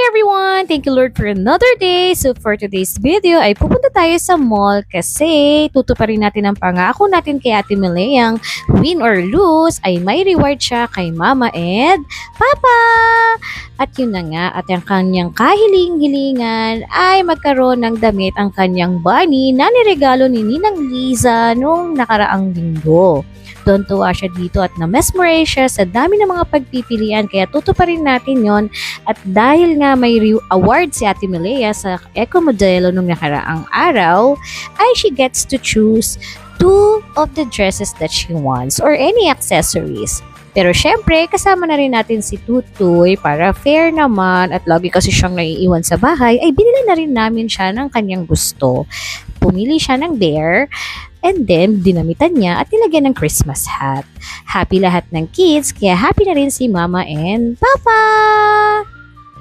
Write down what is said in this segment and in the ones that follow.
everyone! Thank you Lord for another day. So for today's video ay pupunta tayo sa mall kasi tutuparin natin ang pangako natin kay Ate Mileang win or lose ay may reward siya kay Mama and Papa. At yun na nga, at ang kanyang kahiling-hilingan ay magkaroon ng damit ang kanyang bunny na niregalo ni Ninang Liza noong nakaraang linggo. Tuwa siya dito at na-mesmerize siya sa dami ng mga pagpipilian kaya tutuparin natin yon. At dahil nga may award si Ate Milea sa Eco Modelo nung nakaraang araw, ay she gets to choose 2 of the dresses that she wants or any accessories. Pero syempre, kasama na rin natin si Tutoy para fair naman at lagi kasi siyang naiiwan sa bahay, ay binili na rin namin siya ng kanyang gusto. Pumili siya ng bear, and then dinamitan niya at nilagyan ng Christmas hat. Happy lahat ng kids, kaya happy na rin si Mama and Papa!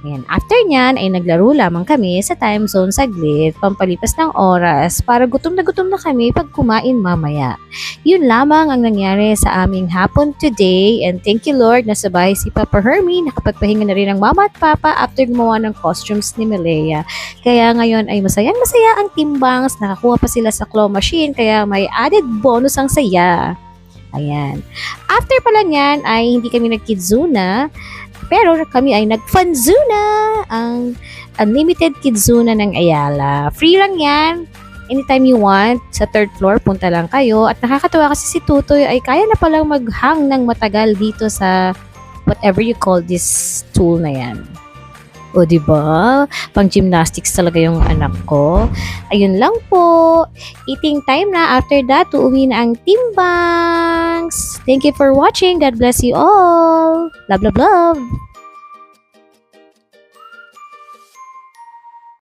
Ayan. After nyan ay naglaro lamang kami sa time zone saglit, pampalipas ng oras para gutom na kami pag kumain mamaya. Yun lamang ang nangyari sa aming hapon today and thank you Lord na sabay si Papa Hermie nakapagpahinga na rin ng Mama at Papa after gumawa ng costumes ni Milea. Kaya ngayon ay masayang-masaya ang timbangs, nakakuha pa sila sa claw machine kaya may added bonus ang saya. Ayan. After pala nyan ay hindi kami nag-kidzuna, pero kami ay nag-funzuna, ang unlimited kidzuna ng Ayala. Free lang yan. Anytime you want, sa 3rd floor, punta lang kayo. At nakakatawa kasi si Tutoy ay kaya na palang maghang ng matagal dito sa whatever you call this tool na yan. O diba? Pang gymnastics talaga yung anak ko. Ayun lang po. Eating time na. After that, uuwi na ang timbangs. Thank you for watching. God bless you all. Love, love, love.